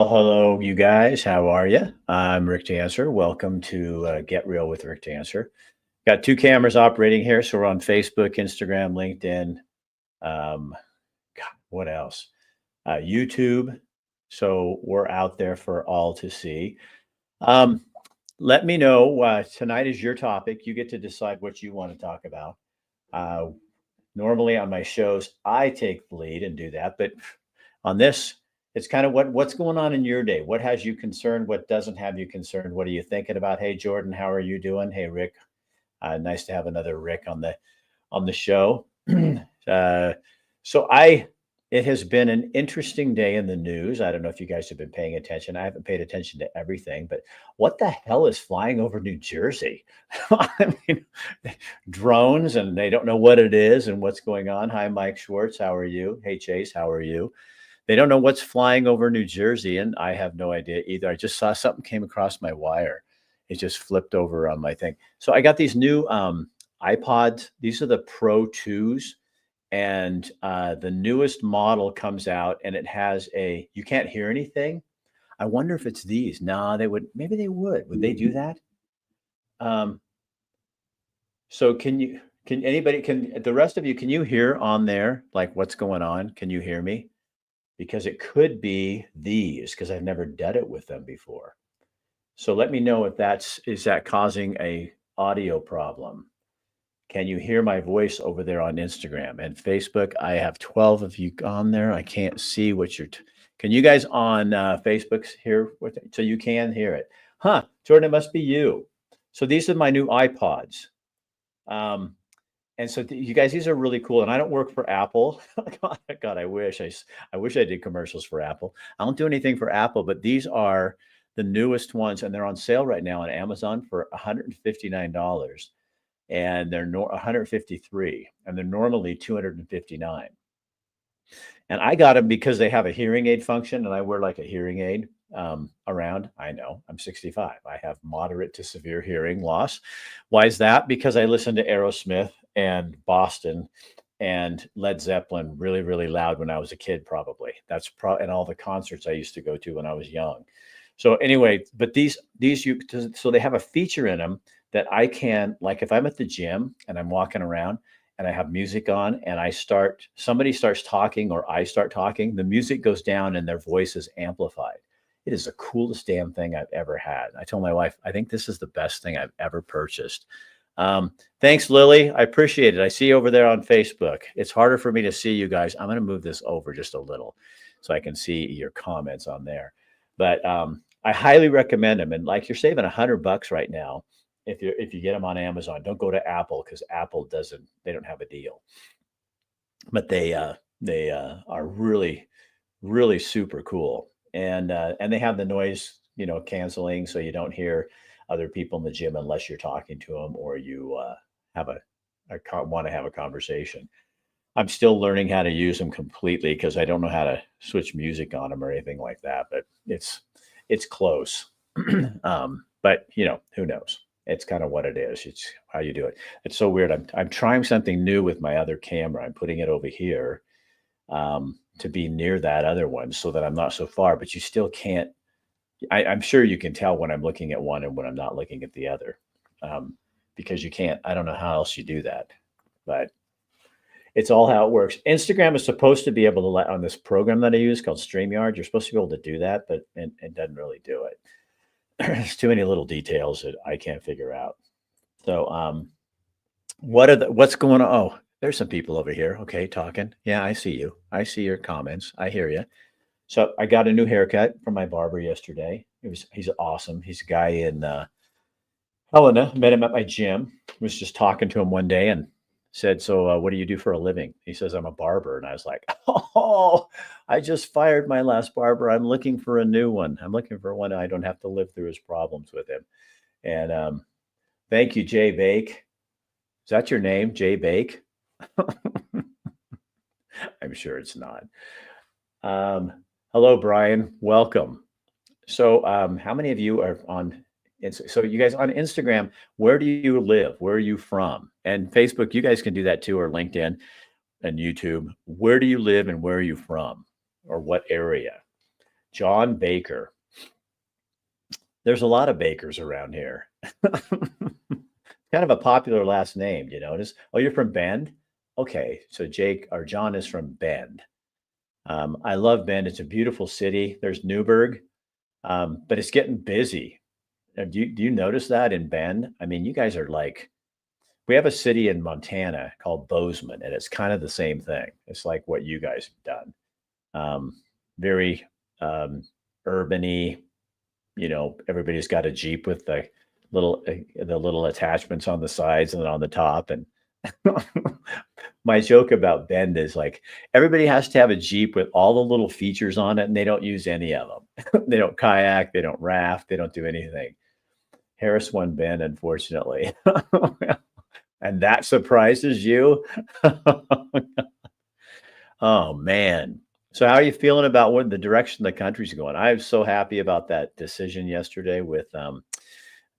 Well, hello, you guys. How are you? I'm Rick Dancer. Welcome to Get Real with Rick Dancer. Got two cameras operating here, so we're on Facebook, Instagram, LinkedIn. God, what else? YouTube. So we're out there for all to see. Um, Let me know. Tonight is your topic. You get to decide what you want to talk about. Uh, Normally on my shows, I take the lead and do that, but on this, it's kind of what's going on in your day. What has you concerned? What doesn't have you concerned? What are you thinking about? Hey, Jordan, how are you doing? Hey, Rick, nice to have another Rick on the show. uh, so I, it has been an interesting day in the news. I don't know if you guys have been paying attention. I haven't paid attention to everything, but what the hell is flying over New Jersey? I mean, drones, and they don't know what it is and what's going on. Hi, Mike Schwartz. How are you? Hey, Chase. How are you? They don't know what's flying over New Jersey, and I have no idea either. I just saw something came across my wire. It just flipped over on my thing. So I got these new iPods. These are the Pro 2s, and the newest model comes out, and it has a you can't hear anything. I wonder if it's these. No, they would. Maybe they would. Would they do that? Um, so can anybody can the rest of you can you hear on there like what's going on? Can you hear me? Because it could be these because I've never done it with them before. So let me know if that's is that causing a audio problem. Can you hear my voice over there on Instagram and Facebook? I have 12 of you on there. I can't see what can you guys on Facebook hear what so you can hear it? Huh, Jordan, it must be you. So these are my new iPods. Um, and so you guys, these are really cool. And I don't work for Apple. God, I wish I did commercials for Apple. I don't do anything for Apple, but these are the newest ones, and they're on sale right now on Amazon for $159, and they're 153, and they're normally 259. And I got them because they have a hearing aid function, and I wear like a hearing aid around. I know I'm 65. I have moderate to severe hearing loss. Why is that? Because I listened to Aerosmith and Boston and Led Zeppelin really, really loud when I was a kid, probably. And all the concerts I used to go to when I was young. So anyway, but so they have a feature in them that I can, like if I'm at the gym and I'm walking around and I have music on and somebody starts talking or I start talking, the music goes down and their voice is amplified. It is the coolest damn thing I've ever had. I told my wife, I think this is the best thing I've ever purchased. Thanks, Lily. I appreciate it. I see you over there on Facebook. It's harder for me to see you guys. I'm going to move this over just a little so I can see your comments on there. But I highly recommend them. And like you're saving $100 right now if you get them on Amazon. Don't go to Apple because Apple they don't have a deal. But they are really really super cool, and they have the noise canceling, so you don't hear other people in the gym unless you're talking to them or you have want to have a conversation. I'm still learning how to use them completely because I don't know how to switch music on them or anything like that, but it's close. But who knows? It's kind of what it is. It's how you do it. It's so weird. I'm trying something new with my other camera. I'm putting it over here to be near that other one so that I'm not so far, but you still can't. I'm sure you can tell when I'm looking at one and when I'm not looking at the other, because you can't. I don't know how else you do that, but it's all how it works. Instagram is supposed to be able to let on this program that I use called StreamYard. You're supposed to be able to do that, but it doesn't really do it. There's too many little details that I can't figure out. So, what's going on? Oh, there's some people over here. Okay, talking. Yeah, I see you. I see your comments. I hear you. So I got a new haircut from my barber yesterday. He's awesome. He's a guy in Helena. Met him at my gym. Was just talking to him one day and said, "So, what do you do for a living?" He says, "I'm a barber." And I was like, "Oh, I just fired my last barber. I'm looking for a new one. I'm looking for one I don't have to live through his problems with him." And thank you, Jay Bake. Is that your name, Jay Bake? I'm sure it's not. Hello, Brian. Welcome. So, how many of you are on? So, you guys on Instagram, where do you live? Where are you from? And Facebook, you guys can do that too, or LinkedIn and YouTube. Where do you live and where are you from, or what area? John Baker. There's a lot of Bakers around here. Kind of a popular last name, you notice? Oh, you're from Bend? Okay, so Jake or John is from Bend. I love Bend. It's a beautiful city. There's Newburgh, but it's getting busy. Do you notice that in Bend? I mean, you guys are like, we have a city in Montana called Bozeman, and it's kind of the same thing. It's like what you guys have done. Very urban-y, everybody's got a Jeep with the little attachments on the sides and then on the top. And my joke about Bend is like everybody has to have a Jeep with all the little features on it, and they don't use any of them. They don't kayak, they don't raft, they don't do anything. Harris won Bend, unfortunately. And that surprises you? Oh man. So how are you feeling about what the direction the country's going? I'm so happy about that decision yesterday with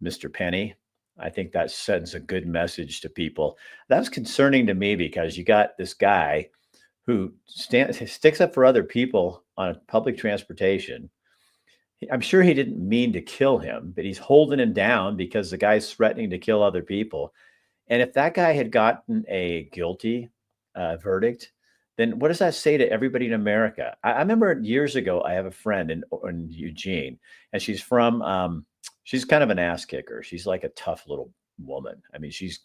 Mr. Penny. I think that sends a good message to people. That's concerning to me because you got this guy who sticks up for other people on public transportation. I'm sure he didn't mean to kill him, but he's holding him down because the guy's threatening to kill other people. And if that guy had gotten a guilty verdict, then what does that say to everybody in America? I remember years ago, I have a friend in Eugene, and she's kind of an ass kicker. She's like a tough little woman. I mean, she's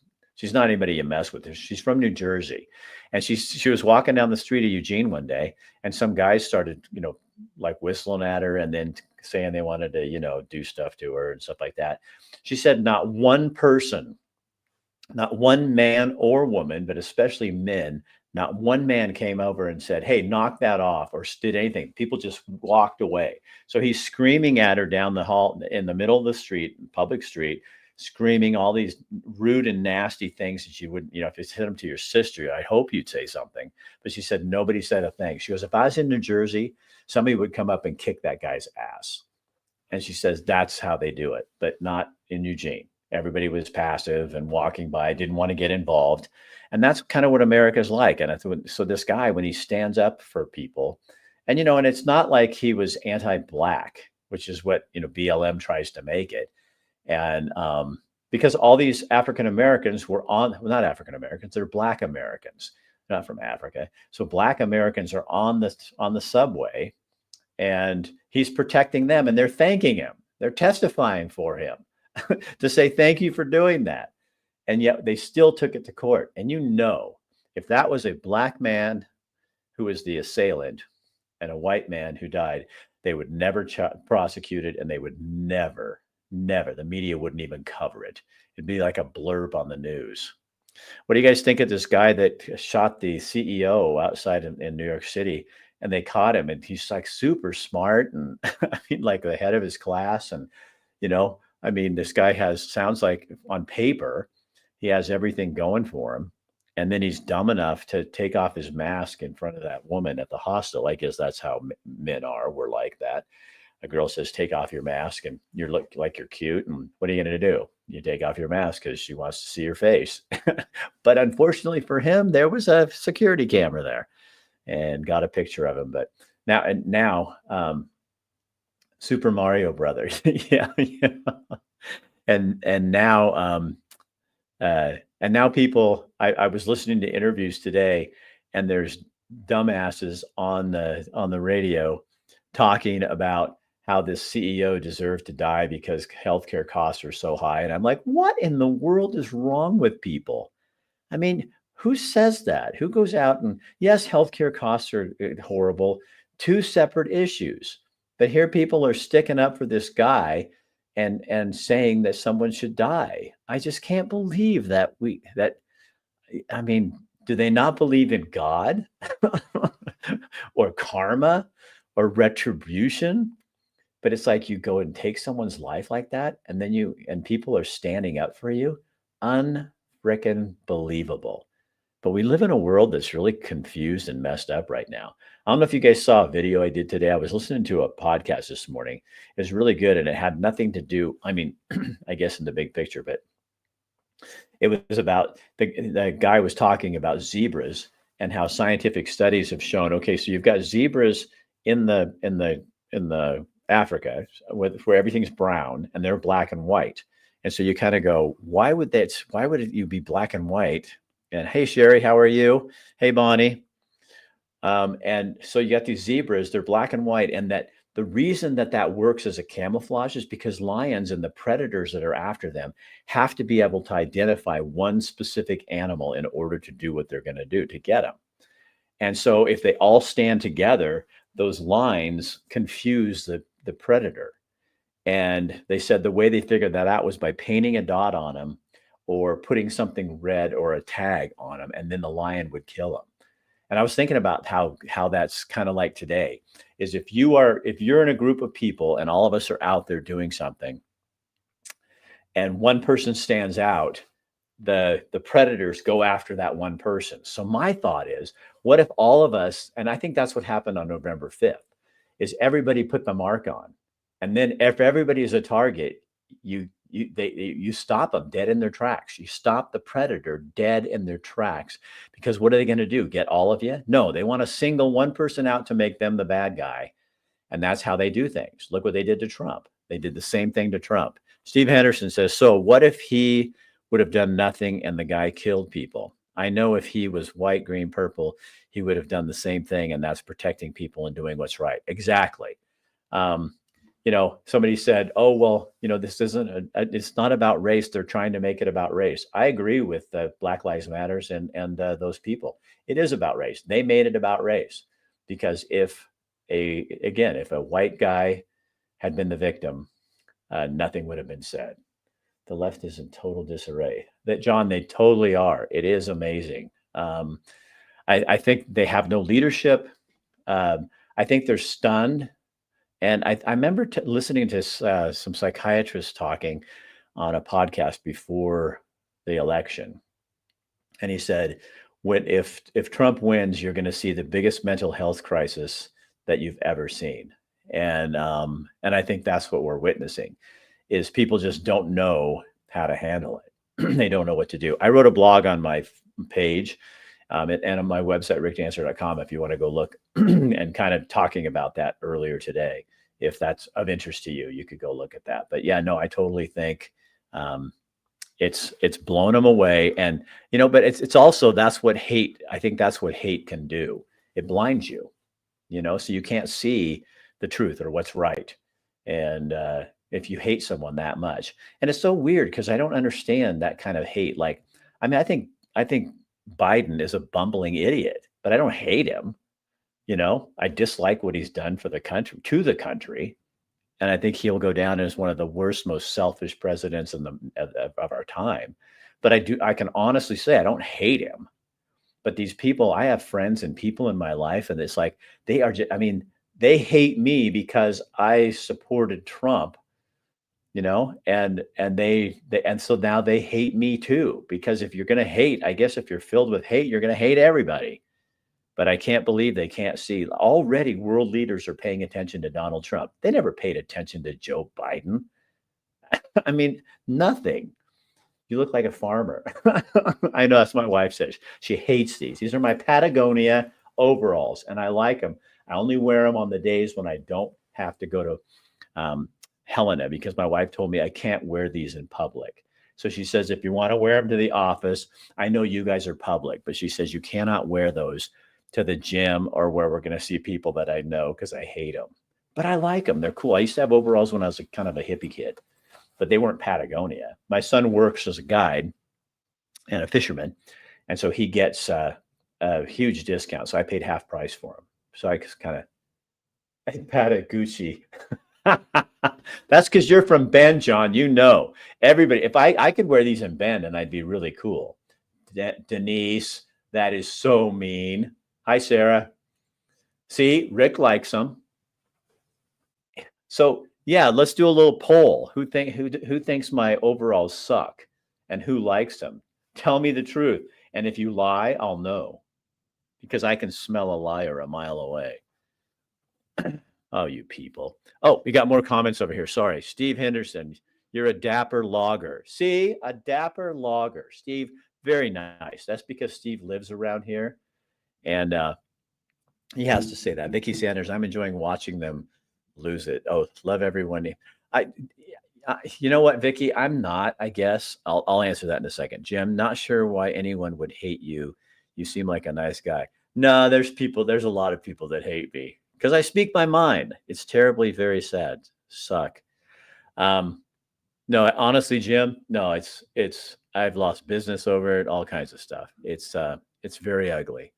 not anybody you mess with. She's from New Jersey, and she was walking down the street of Eugene one day, and some guys started, like whistling at her and then saying they wanted to, do stuff to her and stuff like that. She said not one person, not one man or woman, but especially men, not one man came over and said, "Hey, knock that off," or did anything. People just walked away. So he's screaming at her down the hall in the middle of the street, public street, screaming all these rude and nasty things that you wouldn't, if you said them to your sister, I hope you'd say something. But she said nobody said a thing. She goes, if I was in New Jersey, somebody would come up and kick that guy's ass. And she says that's how they do it, but not in Eugene. Everybody was passive and walking by, didn't want to get involved. And that's kind of what America's like. And I thought, so this guy, when he stands up for people, and, and it's not like he was anti-black, which is what, BLM tries to make it. And because all these African Americans were well, not African Americans, they're Black Americans, not from Africa. So Black Americans are on the subway, and he's protecting them, and they're thanking him. They're testifying for him to say thank you for doing that. And yet they still took it to court. And if that was a Black man who was the assailant and a white man who died, they would never prosecute it, and they would never, the media wouldn't even cover it. It'd be like a blurb on the news. What do you guys think of this guy that shot the CEO outside in New York City, and they caught him, and he's like super smart and I mean, like the head of his class. And, this guy sounds like on paper, he has everything going for him. And then he's dumb enough to take off his mask in front of that woman at the hostel. I guess that's how men are. We're like that. A girl says, take off your mask, and you look like you're cute. And what are you going to do? You take off your mask because she wants to see your face. But unfortunately for him, there was a security camera there and got a picture of him. But now, Super Mario Brothers. Yeah. And now people, I was listening to interviews today, and there's dumbasses on the radio talking about how this CEO deserved to die because healthcare costs are so high. And I'm like, what in the world is wrong with people? I mean, who says that? Who goes out and, yes, healthcare costs are horrible, two separate issues. But here people are sticking up for this guy and saying that someone should die. I just can't believe that do they not believe in God or karma or retribution? But it's like you go and take someone's life like that, and then people are standing up for you. Unfrickin' believable. But we live in a world that's really confused and messed up right now. I don't know if you guys saw a video I did today. I was listening to a podcast this morning. It was really good, and it had nothing to do, I guess in the big picture, but it was about the guy was talking about zebras and how scientific studies have shown, okay, so you've got zebras in the the Africa where everything's brown and they're black and white. And so you kind of go, why would you be black and white? And hey, Sherry, how are you? Hey, Bonnie. And so you got these zebras, they're black and white. And that the reason that works as a camouflage is because lions and the predators that are after them have to be able to identify one specific animal in order to do what they're going to do to get them. And so if they all stand together, those lines confuse the predator. And they said the way they figured that out was by painting a dot on them or putting something red or a tag on them, and then the lion would kill them. And I was thinking about how that's kind of like today is if you're in a group of people and all of us are out there doing something and one person stands out, the predators go after that one person. So my thought is, what if all of us, and I think that's what happened on November 5th, is everybody put the mark on. And then if everybody is a target, you stop them dead in their tracks. You stop the predator dead in their tracks, because what are they going to do? Get all of you? No, they want to single one person out to make them the bad guy. And that's how they do things. Look what they did to Trump. They did the same thing to Trump. Steve Henderson says, so what if he would have done nothing and the guy killed people? I know if he was white, green, purple, he would have done the same thing. And that's protecting people and doing what's right. Exactly. Somebody said, oh, well, this isn't, it's not about race. They're trying to make it about race. I agree with Black Lives Matters and those people. It is about race. They made it about race because if a white guy had been the victim, nothing would have been said. The left is in total disarray. John, they totally are. It is amazing. I think they have no leadership. I think they're stunned. And I remember listening to some psychiatrists talking on a podcast before the election. And he said, if Trump wins, you're going to see the biggest mental health crisis that you've ever seen. And I think that's what we're witnessing, is people just don't know how to handle it. They don't know what to do. I wrote a blog on my page and on my website, rickdancer.com, if you want to go look and kind of talking about that earlier today. If that's of interest to you, you could go look at that. But yeah, no, I totally think it's blown them away. And, but it's also, that's what hate, I think that's what hate can do. It blinds you, so you can't see the truth or what's right. And if you hate someone that much, and it's so weird because I don't understand that kind of hate. Like, I mean, I think Biden is a bumbling idiot, but I don't hate him. I dislike what he's done for the country, to the country. And I think he'll go down as one of the worst, most selfish presidents of our time. But I can honestly say I don't hate him. But these people, I have friends and people in my life, and it's like, they hate me because I supported Trump, and so now they hate me too, because if you're going to hate, I guess if you're filled with hate, you're going to hate everybody. But I can't believe they can't see. Already world leaders are paying attention to Donald Trump. They never paid attention to Joe Biden. I mean, nothing. You look like a farmer. I know, that's what my wife says. She hates these. These are my Patagonia overalls, and I like them. I only wear them on the days when I don't have to go to Helena, because my wife told me I can't wear these in public. So she says, if you want to wear them to the office, I know you guys are public, but she says you cannot wear those to the gym or where we're going to see people that I know, because I hate them. But I like them. They're cool. I used to have overalls when I was kind of a hippie kid, but they weren't Patagonia. My son works as a guide and a fisherman, and so he gets a huge discount. So I paid half price for him. So I just kind of, I pat Gucci. That's because you're from Bend, John. Everybody. If I could wear these in Bend, and I'd be really cool. Denise, that is so mean. Hi, Sarah. See, Rick likes them. So yeah, let's do a little poll. Who thinks my overalls suck, and who likes them? Tell me the truth. And if you lie, I'll know, because I can smell a liar a mile away. Oh, you people. Oh, we got more comments over here. Sorry. Steve Henderson, you're a dapper logger. See, a dapper logger. Steve, very nice. That's because Steve lives around here. And he has to say that. Vicky Sanders, I'm enjoying watching them lose it. Oh, love everyone. I, you know what, Vicky? I'm not. I guess I'll answer that in a second. Jim, not sure why anyone would hate you. You seem like a nice guy. No, there's people. There's a lot of people that hate me because I speak my mind. It's terribly very sad. Suck. Um, no, honestly, Jim, no, it's I've lost business over it, all kinds of stuff. It's very ugly,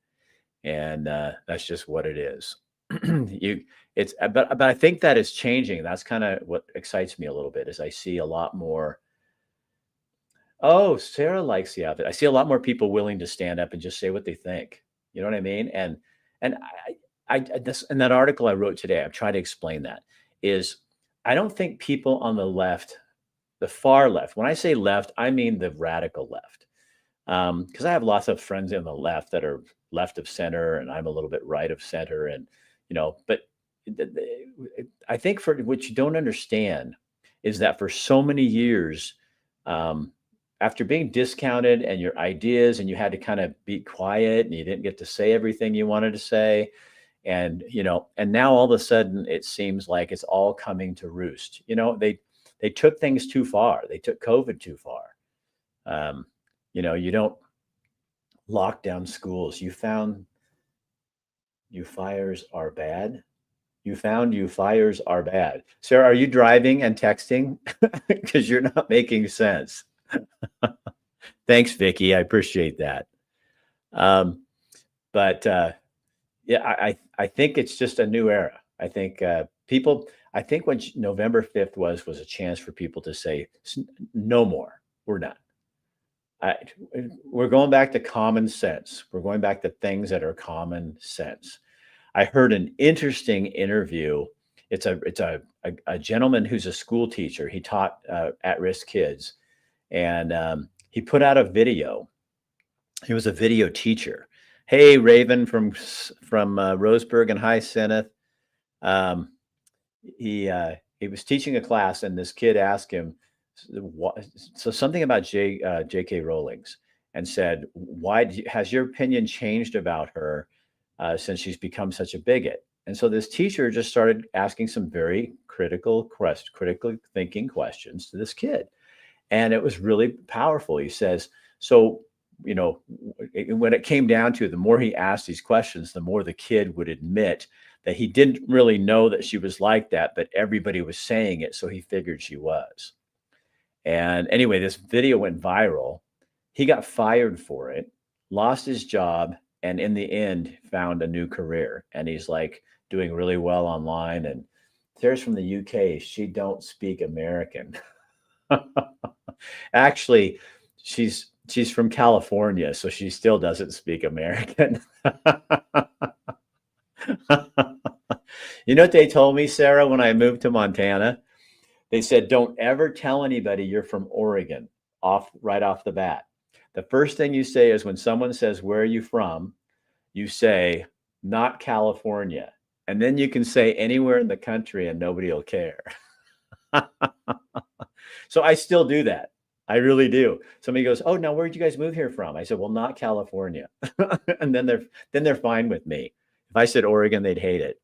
and that's just what it is. you it's but I think that is changing. That's kind of what excites me a little bit is I see a lot more. Oh, Sarah likes the outfit. I see a lot more people willing to stand up and just say what they think. You know what I mean? And this in that article I wrote today, I've tried to explain that is I don't think people on the left, the far left. When I say left, I mean the radical left. Because I have lots of friends in the left that are left of center, and I'm a little bit right of center, and but I think for what you don't understand is that for so many years, um, after being discounted and your ideas, and you had to kind of be quiet, and you didn't get to say everything you wanted to say, and and now all of a sudden it seems like it's all coming to roost. They took things too far. They took COVID too far. Um, you don't lock down schools. You found you fires are bad. You found you fires are bad. Sarah, are you driving and texting? Because you're not making sense. Thanks, Vicky. I appreciate that. Um, but yeah, I think it's just a new era. I think people. I think when November 5th was a chance for people to say, no more. We're done. I, we're going back to common sense. We're going back to things that are common sense. I heard an interesting interview. It's a gentleman who's a school teacher. He taught at-risk kids, and he put out a video. He was a video teacher. Hey, Raven from Roseburg and High Zenith. Um, he was teaching a class, and this kid asked him so something about J.K. Rowling's, and said, "Why has your opinion changed about her since she's become such a bigot?" And so this teacher just started asking some very critical thinking questions to this kid, and it was really powerful. He says, "So." When it came down to it, the more he asked these questions, the more the kid would admit that he didn't really know that she was like that, but everybody was saying it, so he figured she was. And anyway, this video went viral. He got fired for it, lost his job, and in the end found a new career. And he's like doing really well online. And Sarah's from the UK. She don't speak American. Actually, she's from California, so she still doesn't speak American. You know what they told me, Sarah, when I moved to Montana? They said, don't ever tell anybody you're from Oregon right off the bat. The first thing you say is when someone says, where are you from? You say, not California. And then you can say anywhere in the country and nobody will care. So I still do that. I really do. Somebody goes, oh, now where'd you guys move here from? I said, well, not California. And then they're fine with me. If I said Oregon, they'd hate it.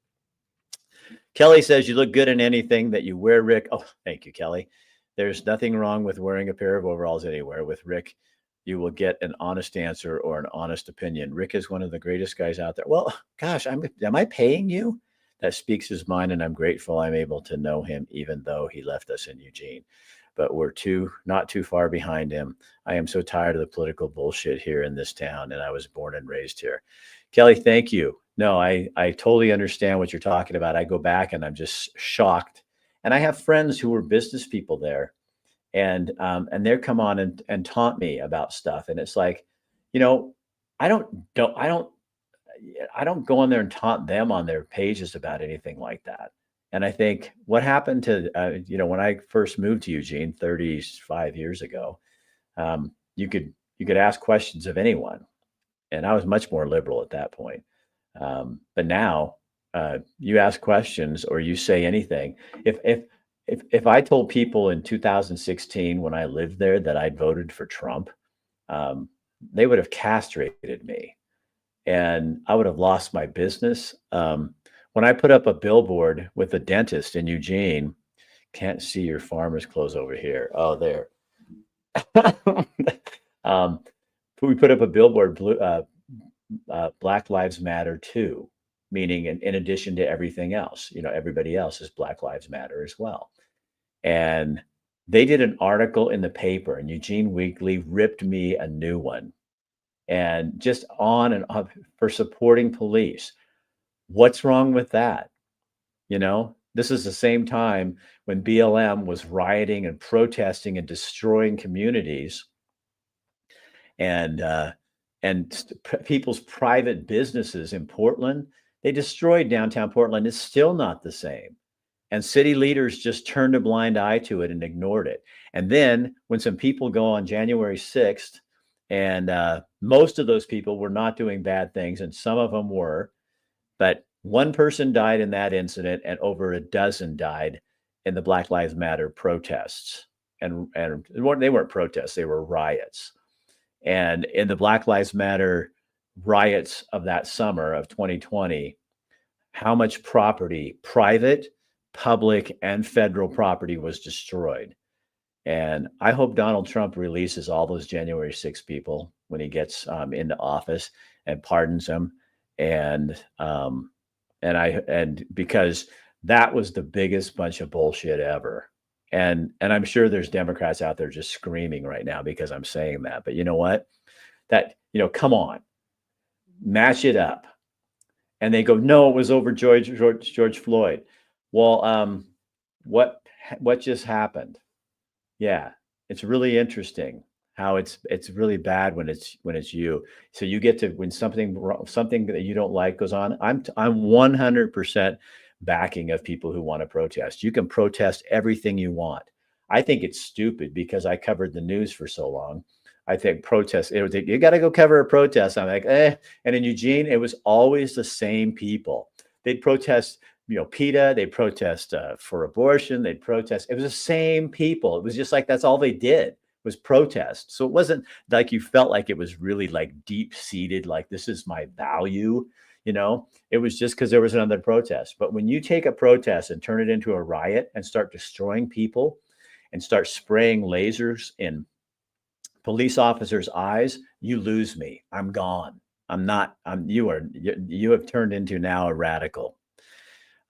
Kelly says you look good in anything that you wear, Rick. Oh, thank you, Kelly. There's nothing wrong with wearing a pair of overalls anywhere. With Rick, you will get an honest answer or an honest opinion. Rick is one of the greatest guys out there. Well, gosh, am I paying you? That speaks his mind, and I'm grateful I'm able to know him, even though he left us in Eugene. But we're not too far behind him. I am so tired of the political bullshit here in this town, and I was born and raised here. Kelly, thank you. No, I totally understand what you're talking about. I go back and I'm just shocked. And I have friends who were business people there, and they come on and taunt me about stuff. And it's like, I don't go on there and taunt them on their pages about anything like that. And I think what happened to, when I first moved to Eugene 35 years ago, you could ask questions of anyone. And I was much more liberal at that point. But now you ask questions or you say anything. If I told people in 2016 when I lived there that I'd voted for Trump, they would have castrated me, and I would have lost my business. when I put up a billboard with a dentist in Eugene, can't see your farmer's clothes over here. Oh, there. um, we put up a billboard, Black Lives Matter too, meaning in addition to everything else, everybody else is Black Lives Matter as well. And they did an article in the paper, and Eugene Weekly ripped me a new one, and just on and on for supporting police. What's wrong with that? This is the same time when BLM was rioting and protesting and destroying communities and people's private businesses in Portland. They destroyed downtown Portland. It's still not the same. And city leaders just turned a blind eye to it and ignored it. And then when some people go on January 6th, and most of those people were not doing bad things, and some of them were, but one person died in that incident, and over a dozen died in the Black Lives Matter protests. And they weren't protests, they were riots. And in the Black Lives Matter riots of that summer of 2020, how much property, private, public, and federal property was destroyed. And I hope Donald Trump releases all those January 6 people when he gets into office and pardons them. And because that was the biggest bunch of bullshit ever. And I'm sure there's Democrats out there just screaming right now because I'm saying that. But you know what? Come on, match it up. And they go, no, it was over George Floyd. Well, what just happened? Yeah, it's really interesting how it's really bad when it's you. So you get to, when something that you don't like goes on. I'm 100% backing of people who want to protest. You can protest everything you want. I think it's stupid because I covered the news for so long. I think protest, you got to go cover a protest. I'm like, And in Eugene, it was always the same people. They'd protest, PETA, they'd protest for abortion, they'd protest. It was the same people. It was just like, that's all they did was protest. So it wasn't like you felt like it was really like deep seated, like this is my value. It was just because there was another protest. But when you take a protest and turn it into a riot and start destroying people and start spraying lasers in police officers' eyes, you lose me. I'm gone. You have turned into now a radical.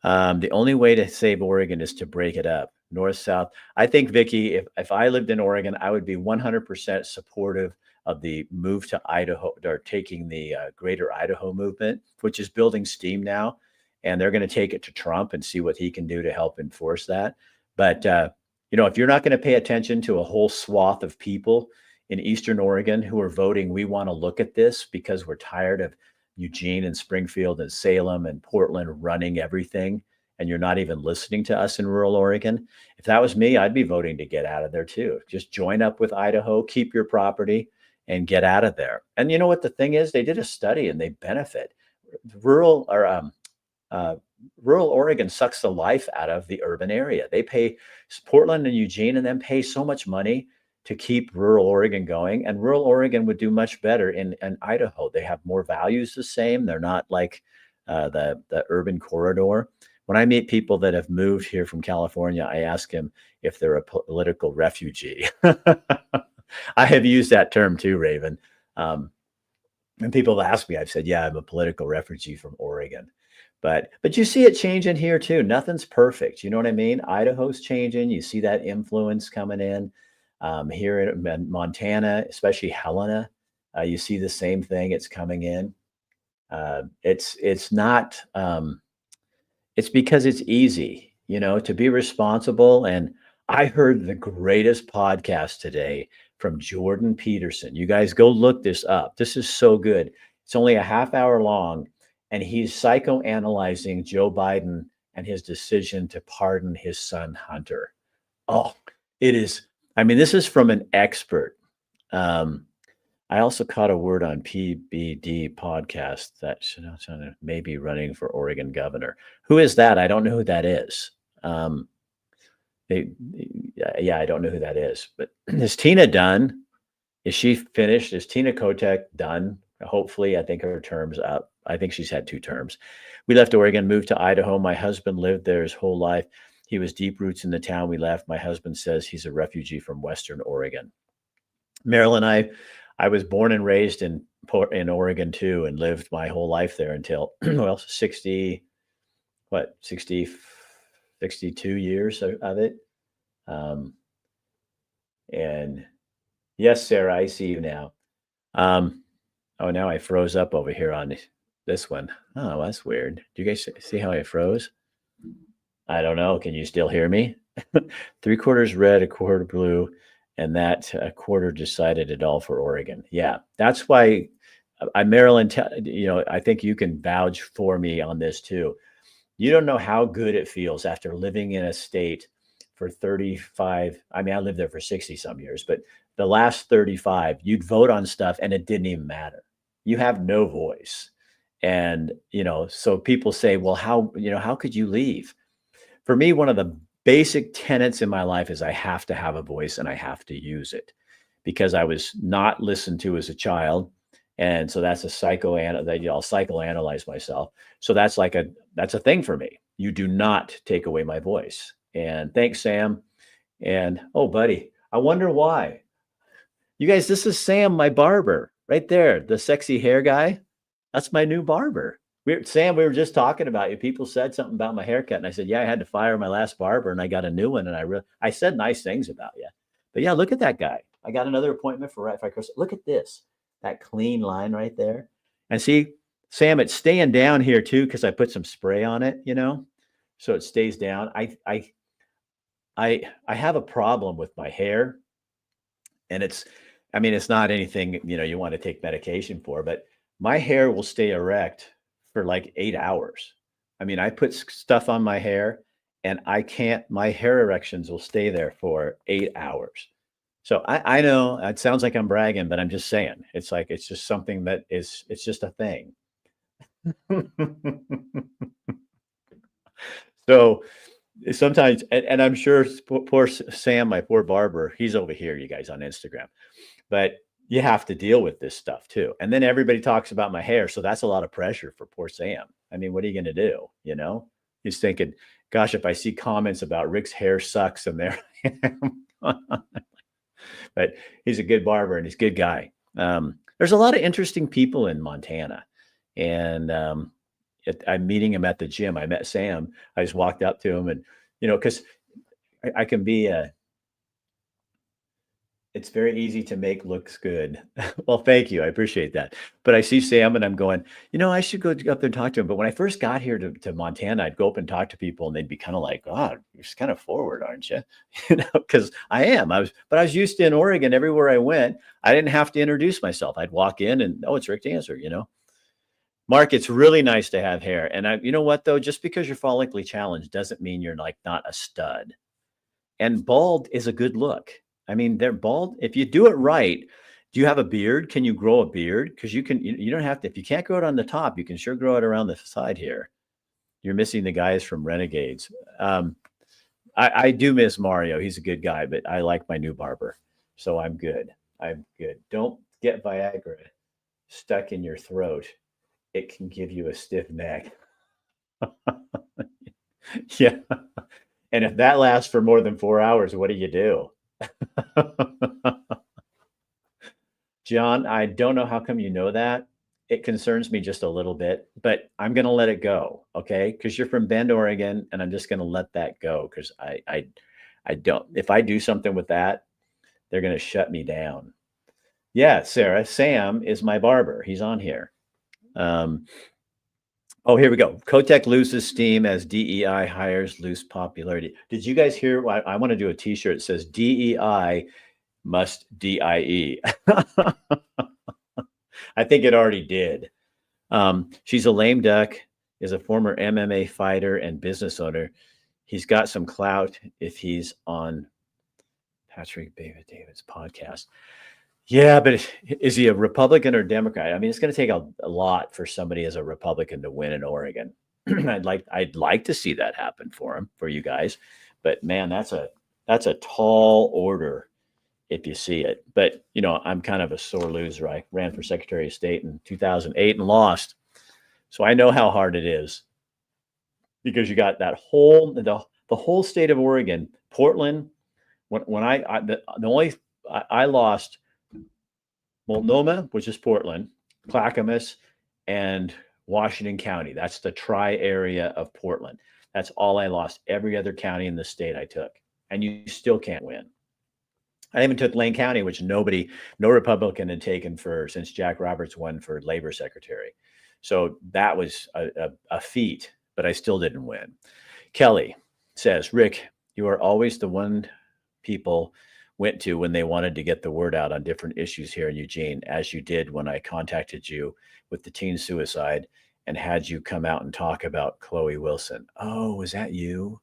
The only way to save Oregon is to break it up, north, south. I think, Vicki, if I lived in Oregon, I would be 100% supportive of the move to Idaho, or taking the Greater Idaho movement, which is building steam now. And they're going to take it to Trump and see what he can do to help enforce that. But, if you're not going to pay attention to a whole swath of people in Eastern Oregon who are voting, we want to look at this because we're tired of Eugene and Springfield and Salem and Portland running everything, and you're not even listening to us in rural Oregon. If that was me, I'd be voting to get out of there too. Just join up with Idaho, keep your property, and get out of there. And you know what the thing is? They did a study and they benefit. Rural Oregon sucks the life out of the urban area. They pay Portland and Eugene and then pay so much money to keep rural Oregon going. And rural Oregon would do much better in Idaho. They have more values the same. They're not like the urban corridor. When I meet people that have moved here from California, I ask them if they're a political refugee. I have used that term too, Raven. And people have asked me, I've said, yeah, I'm a political refugee from Oregon. But you see it changing here too. Nothing's perfect. You know what I mean? Idaho's changing. You see that influence coming in. Here in Montana, especially Helena, you see the same thing. It's coming in. It's not. It's because it's easy, to be responsible. And I heard the greatest podcast today from Jordan Peterson. You guys go look this up. This is so good. It's only a half hour long, and he's psychoanalyzing Joe Biden and his decision to pardon his son, Hunter. Oh, it is. I mean, this is from an expert. I also caught a word on PBD podcast that may be running for Oregon governor. Who is that? I don't know who that is. I don't know who that is. But is Tina done? Is she finished? Is Tina Kotek done? Hopefully, I think her term's up. I think she's had 2 terms. We left Oregon, moved to Idaho. My husband lived there his whole life. He was deep roots in the town we left. My husband says he's a refugee from Western Oregon. Marilyn, I was born and raised in Oregon too, and lived my whole life there until well 62 years of it. And yes, Sarah, I see you now. Oh, now I froze up over here on this one. Oh, that's weird. Do you guys see how I froze? I don't know. Can you still hear me? 3/4 red, 1/4 blue, and that a quarter decided it all for Oregon. Yeah, that's why Maryland, I think you can vouch for me on this too. You don't know how good it feels after living in a state for 35. I mean, I lived there for 60 some years, but the last 35, you'd vote on stuff and it didn't even matter. You have no voice. And, so people say, well, how could you leave? For me, one of the basic tenets in my life is I have to have a voice and I have to use it, because I was not listened to as a child. And so that's I'll psychoanalyze myself. So that's a thing for me. You do not take away my voice. And thanks, Sam. And oh, buddy, I wonder why. You guys, this is Sam, my barber, right there, the sexy hair guy. That's my new barber. Sam, we were just talking about you. People said something about my haircut, and I said, yeah, I had to fire my last barber, and I got a new one, and I said nice things about you. But yeah, look at that guy. I got another appointment for right. Look at this, that clean line right there. And see, Sam, it's staying down here too because I put some spray on it, so it stays down. I have a problem with my hair, and it's not anything, you want to take medication for, but my hair will stay erect for like 8 hours. I put stuff on my hair and my hair erections will stay there for 8 hours. So I know it sounds like I'm bragging, but I'm just saying, it's just something it's just a thing. So sometimes, and I'm sure poor Sam, my poor barber, he's over here, you guys, on Instagram, but you have to deal with this stuff too. And then everybody talks about my hair. So that's a lot of pressure for poor Sam. What are you going to do? He's thinking, gosh, if I see comments about Rick's hair sucks and there, but he's a good barber and he's a good guy. There's a lot of interesting people in Montana, and I'm meeting him at the gym. I met Sam. I just walked up to him and, because I can be it's very easy to make looks good. Well, thank you. I appreciate that. But I see Sam and I'm going, I should go up there and talk to him. But when I first got here to Montana, I'd go up and talk to people and they'd be kind of like, oh, you're just kind of forward, aren't you? Because I am. I was used to in Oregon, everywhere I went, I didn't have to introduce myself. I'd walk in and, oh, it's Rick Dancer, Mark, it's really nice to have hair. And you know what, though? Just because you're follically challenged doesn't mean you're not a stud. And bald is a good look. They're bald. If you do it right, do you have a beard? Can you grow a beard? Because you don't have to. If you can't grow it on the top, you can sure grow it around the side here. You're missing the guys from Renegades. I do miss Mario. He's a good guy, but I like my new barber. So I'm good. Don't get Viagra stuck in your throat. It can give you a stiff neck. Yeah. And if that lasts for more than 4 hours, what do you do? John, I don't know how come you know that. It concerns me just a little bit, but I'm going to let it go. Okay. Because you're from Bend, Oregon, and I'm just going to let that go. Because I don't, if I do something with that, they're going to shut me down. Yeah, Sarah, Sam is my barber. He's on here. Oh, here we go. Kotek loses steam as DEI hires lose popularity. Did you guys hear? I want to do a t-shirt that says DEI must DIE. I think it already did. She's a lame duck, is a former MMA fighter and business owner. He's got some clout if he's on Patrick David's podcast. Yeah, but is he a Republican or Democrat? It's going to take a lot for somebody as a Republican to win in Oregon. I'd like to see that happen for you guys. But man, that's a tall order if you see it. But I'm kind of a sore loser. I ran for Secretary of State in 2008 and lost. So I know how hard it is because you got that whole the whole state of Oregon, Portland. When the only I lost Multnomah, which is Portland, Clackamas, and Washington County. That's the tri-area of Portland. That's all I lost. Every other county in the state I took, and you still can't win. I even took Lane County, which no Republican had taken since Jack Roberts won for labor secretary. So that was a feat, but I still didn't win. Kelly says, Rick, you are always the one people went to when they wanted to get the word out on different issues here in Eugene, as you did when I contacted you with the teen suicide and had you come out and talk about Chloe Wilson. Oh, was that you?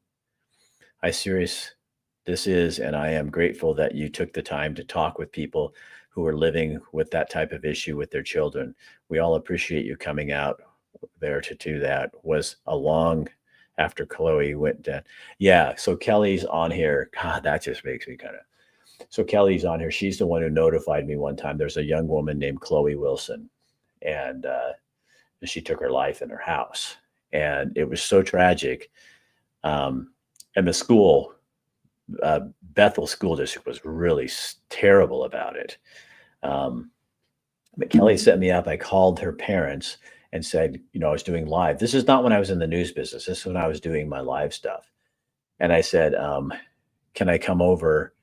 This is, and I am grateful that you took the time to talk with people who are living with that type of issue with their children. We all appreciate you coming out there to do that. Was a long after Chloe went down. Yeah, so Kelly's on here. God, that just makes me kind of. So Kelly's on here. She's the one who notified me one time. There's a young woman named Chloe Wilson, and she took her life in her house, and it was so tragic. And the school, Bethel School District, was really terrible about it. But Kelly set me up. I called her parents and said, I was doing live. This is not when I was in the news business. This is when I was doing my live stuff. And I said, can I come over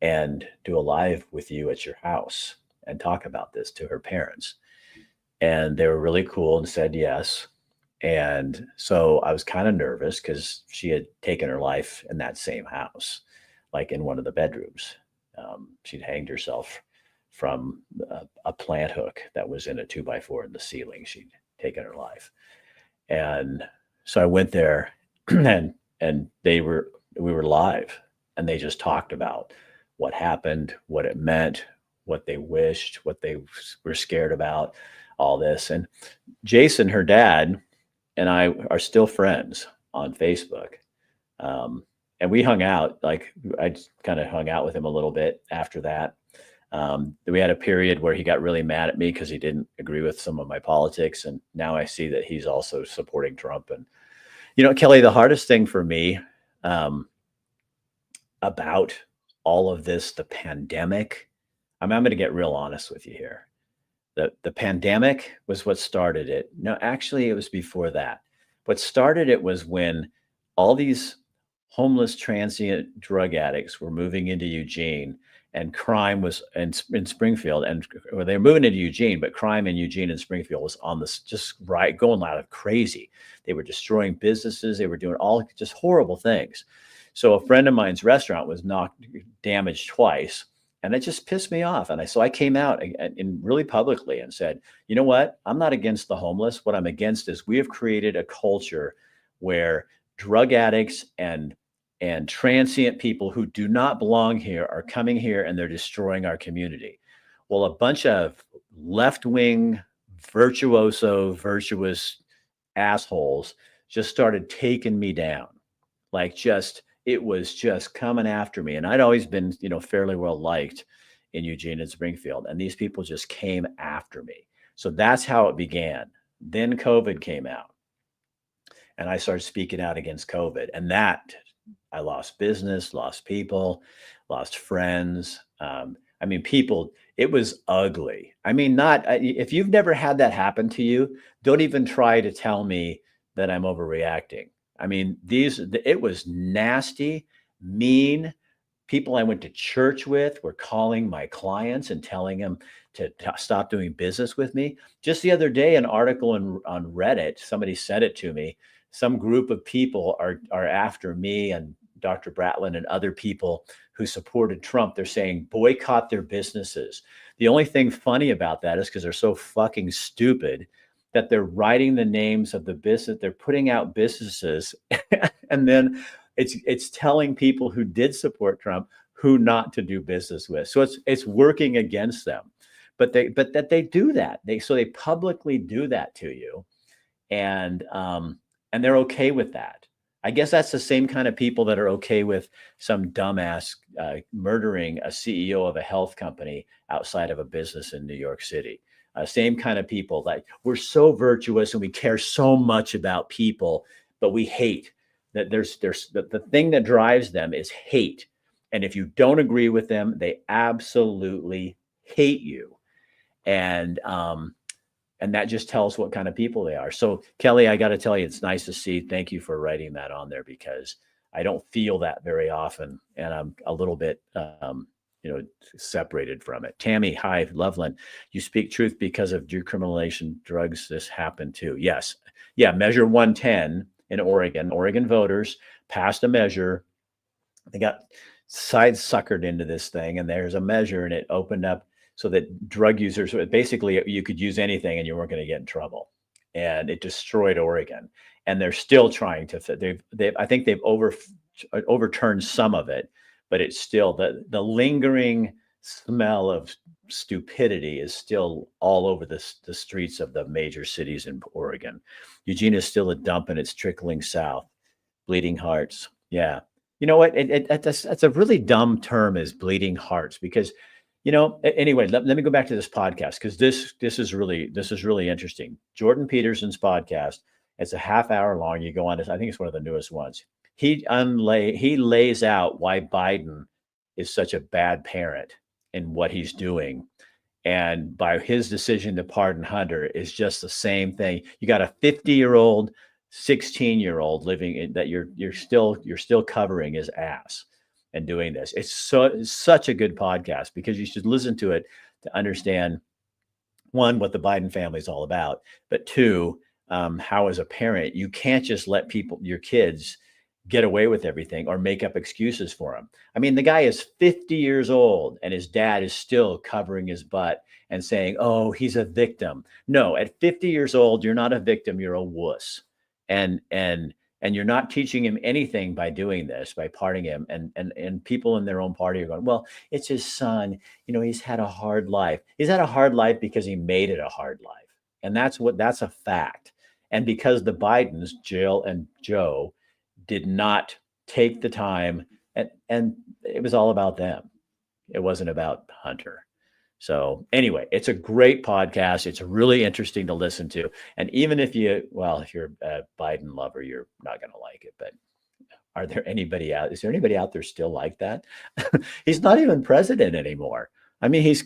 and do a live with you at your house and talk about this to her parents? And they were really cool and said yes. And so I was kind of nervous because she had taken her life in that same house, like in one of the bedrooms. She'd hanged herself from a plant hook that was in a 2x4 in the ceiling. She'd taken her life. And so I went there and we were live, and they just talked about what happened, what it meant, what they wished, what they were scared about, all this. And Jason, her dad, and I are still friends on Facebook. And we hung out, like I kind of hung out with him a little bit after that. We had a period where he got really mad at me because he didn't agree with some of my politics. And now I see that he's also supporting Trump. And, Kelly, the hardest thing for me about all of this, the pandemic, I'm going to get real honest with you here. The pandemic was what started it. No, actually, it was before that. What started it was when all these homeless transient drug addicts were moving into Eugene, and crime was in Springfield, and they were moving into Eugene, but crime in Eugene and Springfield was on this just right, going out of crazy. They were destroying businesses. They were doing all just horrible things. So a friend of mine's restaurant was damaged twice, and it just pissed me off. And so I came out and really publicly and said, you know what? I'm not against the homeless. What I'm against is we have created a culture where drug addicts and transient people who do not belong here are coming here, and they're destroying our community. Well, a bunch of left-wing virtuous assholes just started taking me down. It was just coming after me. And I'd always been, fairly well liked in Eugene and Springfield. And these people just came after me. So that's how it began. Then COVID came out, and I started speaking out against COVID. And that, I lost business, lost people, lost friends. People, it was ugly. If you've never had that happen to you, don't even try to tell me that I'm overreacting. It was nasty, mean. People I went to church with were calling my clients and telling them to stop doing business with me. Just the other day, an article on Reddit, somebody sent it to me. Some group of people are after me and Dr. Bratland and other people who supported Trump. They're saying boycott their businesses. The only thing funny about that is because they're so fucking stupid that they're writing the names of the business. They're putting out businesses, and then it's telling people who did support Trump who not to do business with. So it's working against them. But they do that. They publicly do that to you, and they're okay with that. I guess that's the same kind of people that are okay with some dumbass murdering a CEO of a health company outside of a business in New York City. same kind of people. Like we're so virtuous and we care so much about people, but we hate that. There's the thing that drives them is hate. And if you don't agree with them, they absolutely hate you. And and that just tells what kind of people they are. So Kelly, I got to tell you, it's nice to see. Thank you for writing that on there, because I don't feel that very often, and I'm a little bit, separated from it. Tammy, hi, Loveland. You speak truth because of decriminalization drugs. This happened too. Yes, yeah. Measure 110 in Oregon. Oregon voters passed a measure. They got side suckered into this thing, and there's a measure, and it opened up so that drug users, basically you could use anything and you weren't going to get in trouble, and it destroyed Oregon. And they're still trying to they've I think they've overturned some of it, but it's still the lingering smell of stupidity is still all over the streets of the major cities in Oregon. Eugene is still a dump, and it's trickling south. Bleeding hearts. Yeah. You know what? That's a really dumb term, is bleeding hearts, because anyway, let me go back to this podcast, because this is really interesting. Jordan Peterson's podcast. It's a half hour long. You go on this. I think it's one of the newest ones. He lays out why Biden is such a bad parent in what he's doing, and by his decision to pardon Hunter is just the same thing. You got a 50-year-old, 16-year-old living in that you're still covering his ass and doing this. It's such a good podcast, because you should listen to it to understand, one, what the Biden family is all about, but two, how as a parent you can't just let your kids get away with everything or make up excuses for them. I mean, the guy is 50 years old and his dad is still covering his butt and saying, "Oh, he's a victim." No, at 50 years old, you're not a victim, you're a wuss. And you're not teaching him anything by doing this, by parting him. And people in their own party are going, "Well, it's his son. He's had a hard life. He's had a hard life because he made it a hard life." And that's a fact. And because the Bidens, Jill and Joe, did not take the time, and it was all about them. It wasn't about Hunter. So anyway, it's a great podcast. It's really interesting to listen to. And even if you're a Biden lover, you're not going to like it. But is there anybody out there still like that? He's not even president anymore. I mean, he's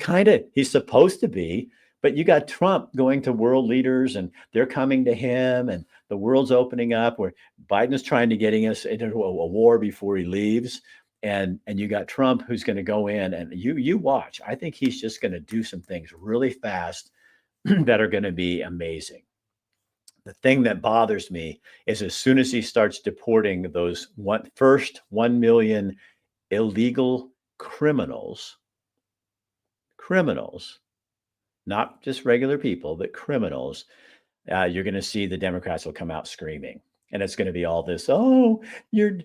supposed to be, but you got Trump going to world leaders and they're coming to him, and the world's opening up, where Biden's trying to getting us into a war before he leaves. And you got Trump, who's going to go in, and you watch. I think he's just going to do some things really fast that are going to be amazing. The thing that bothers me is, as soon as he starts deporting those first 1 million illegal criminals, not just regular people, but criminals, you're going to see the Democrats will come out screaming. And it's going to be all this, "Oh, you're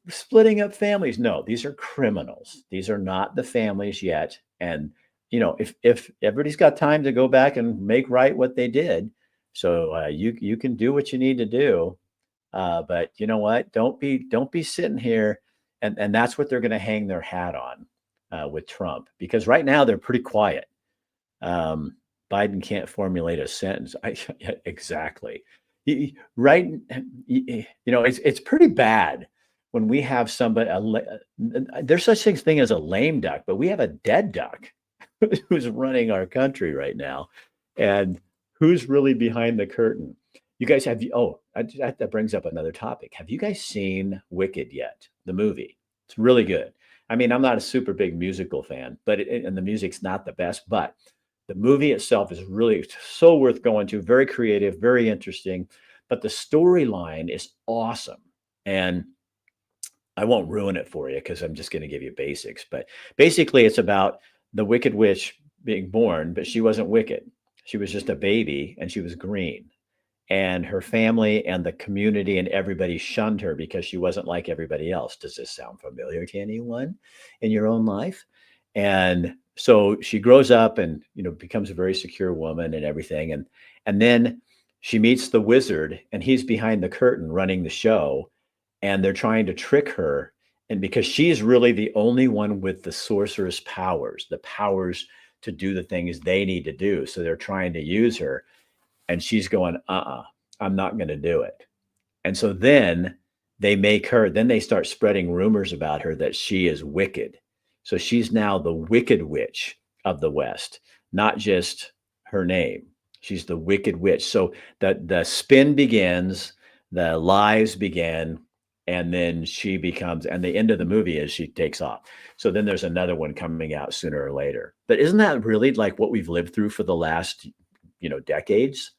splitting up families." No, these are criminals. These are not the families yet. And if everybody's got time to go back and make right what they did, so you can do what you need to do. But you know what? Don't be sitting here, and that's what they're going to hang their hat on with Trump, because right now they're pretty quiet. Biden can't formulate a sentence. Exactly. Right. It's pretty bad when we have somebody, there's such thing as a lame duck, but we have a dead duck who's running our country right now. And who's really behind the curtain? You guys that brings up another topic. Have you guys seen Wicked yet? The movie. It's really good. I mean, I'm not a super big musical fan, and the music's not the best, but the movie itself is really so worth going to. Very creative, very interesting, but the storyline is awesome. And I won't ruin it for you, because I'm just going to give you basics. But basically, it's about the Wicked Witch being born, but she wasn't wicked. She was just a baby, and she was green. And her family and the community and everybody shunned her because she wasn't like everybody else. Does this sound familiar to anyone in your own life? And so she grows up and becomes a very secure woman and everything, and then she meets the wizard, and he's behind the curtain running the show, and they're trying to trick her, and because she's really the only one with the sorceress powers, the powers to do the things they need to do. So they're trying to use her. And she's going, I'm not going to do it. And so then then they start spreading rumors about her that she is wicked. So she's now the wicked witch of the West, not just her name. She's the wicked witch. So the spin begins, the lies begin, and then she becomes, and the end of the movie is she takes off. So then there's another one coming out sooner or later. But isn't that really like what we've lived through for the last, decades?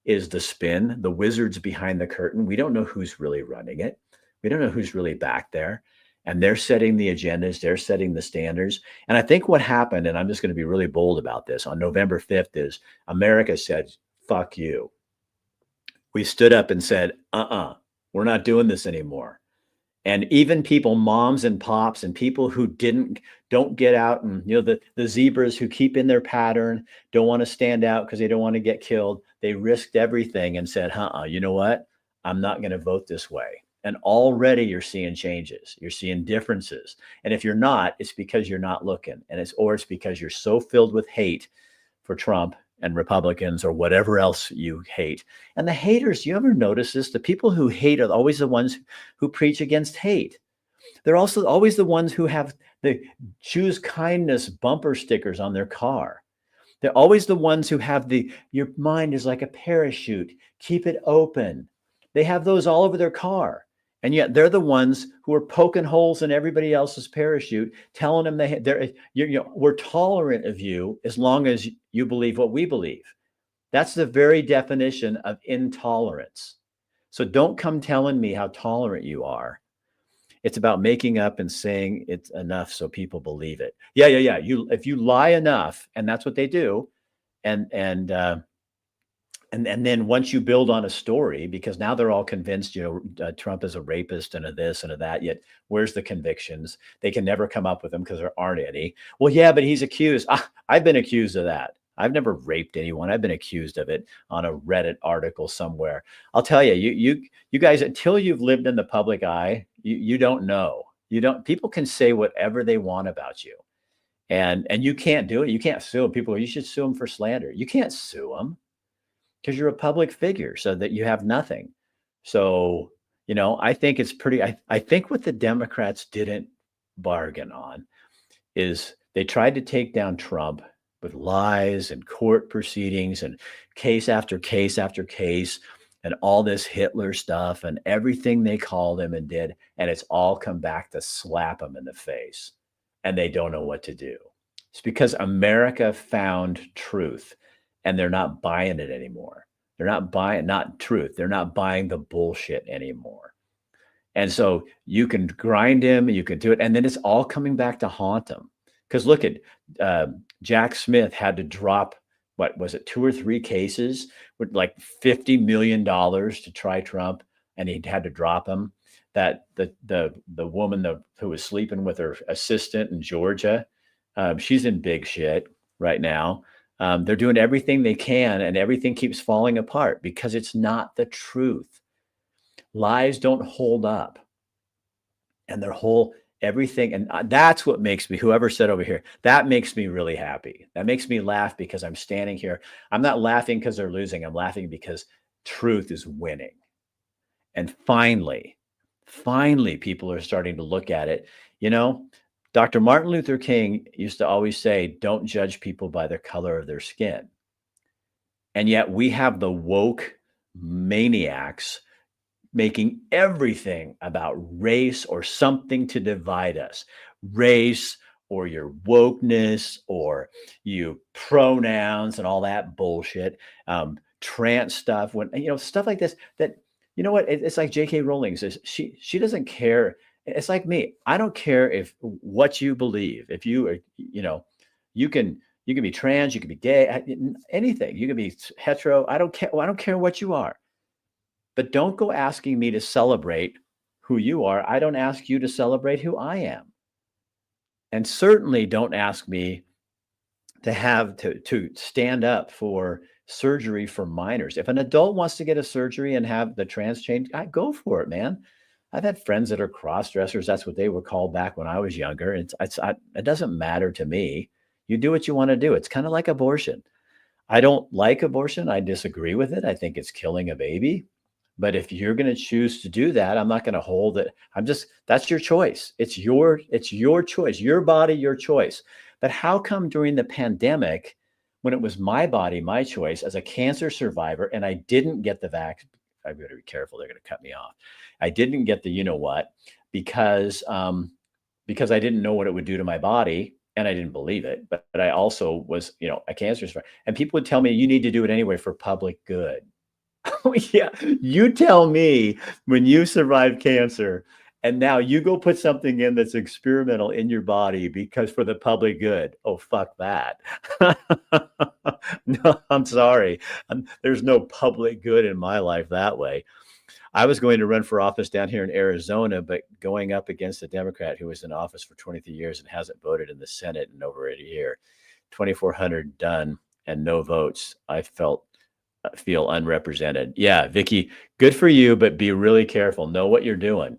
Is the spin, the wizards behind the curtain. We don't know who's really running it. We don't know who's really back there. And they're setting the agendas, they're setting the standards. And I think what happened, and I'm just going to be really bold about this, on November 5th is America said, fuck you. We stood up and said, we're not doing this anymore. And even people, moms and pops, and people who don't get out, and the zebras who keep in their pattern, don't want to stand out because they don't want to get killed. They risked everything and said, you know what? I'm not going to vote this way. And already you're seeing changes. You're seeing differences. And if you're not, it's because you're not looking. And it's because you're so filled with hate for Trump and Republicans or whatever else you hate. And the haters, you ever notice this? The people who hate are always the ones who preach against hate. They're also always the ones who have the choose kindness bumper stickers on their car. They're always the ones who have your mind is like a parachute, keep it open. They have those all over their car. And yet they're the ones who are poking holes in everybody else's parachute, telling them we're tolerant of you as long as you believe what we believe. That's the very definition of intolerance. So don't come telling me how tolerant you are. It's about making up and saying it's enough so people believe it. Yeah. If you lie enough, and that's what they do, and then once you build on a story, because now they're all convinced, Trump is a rapist and a this and a that, yet where's the convictions? They can never come up with them because there aren't any. Well, yeah, but he's accused. I've been accused of that. I've never raped anyone. I've been accused of it on a Reddit article somewhere. I'll tell you, you guys, until you've lived in the public eye, you don't know. People can say whatever they want about you. And you can't do it. You can't sue people. You should sue them for slander. You can't sue them, because you're a public figure, so that you have nothing. So, I think it's I think what the Democrats didn't bargain on is they tried to take down Trump with lies and court proceedings and case after case after case and all this Hitler stuff and everything they called him and did. And it's all come back to slap him in the face. And they don't know what to do. It's because America found truth. And they're not buying it anymore. They're not buying, not truth. They're not buying the bullshit anymore. And so you can grind him, you can do it. And then it's all coming back to haunt him. Because look at Jack Smith had to drop, what was it, 2 or 3 cases with like $50 million to try Trump. And he had to drop him. That the woman who was sleeping with her assistant in Georgia, she's in big shit right now. They're doing everything they can, and everything keeps falling apart because it's not the truth. Lies don't hold up, and everything. And that's what makes me, whoever said over here, that makes me really happy. That makes me laugh because I'm standing here. I'm not laughing because they're losing. I'm laughing because truth is winning. And finally, people are starting to look at it. Dr. Martin Luther King used to always say, don't judge people by the color of their skin. And yet we have the woke maniacs making everything about race or something to divide us. Race or your wokeness or you pronouns and all that bullshit. Trans stuff, stuff like this, that, it's like J.K. Rowling says, she doesn't care. It's like me. I don't care what you believe. If you are, you can be trans, you can be gay, anything. You can be hetero. I don't care. I don't care what you are. But don't go asking me to celebrate who you are. I don't ask you to celebrate who I am. And certainly don't ask me to stand up for surgery for minors. If an adult wants to get a surgery and have the trans change, I go for it, man. I've had friends that are cross dressers. That's what they were called back when I was younger. It doesn't matter to me. You do what you want to do. It's kind of like abortion. I don't like abortion. I disagree with it. I think it's killing a baby. But if you're going to choose to do that, I'm not going to hold it. That's your choice. It's your choice, your body, your choice. But how come during the pandemic, when it was my body, my choice as a cancer survivor, and I didn't get the vaccine, I better be careful. They're going to cut me off. I didn't get the, you know what, because I didn't know what it would do to my body and I didn't believe it. But I also was, a cancer survivor. And people would tell me, you need to do it anyway for public good. Oh, yeah. You tell me when you survived cancer and now you go put something in that's experimental in your body because for the public good. Oh, fuck that. No, I'm sorry. There's no public good in my life that way. I was going to run for office down here in Arizona, but going up against a Democrat who was in office for 23 years and hasn't voted in the Senate in over a year, 2,400 done and no votes. I feel unrepresented. Yeah, Vicky, good for you, but be really careful. Know what you're doing.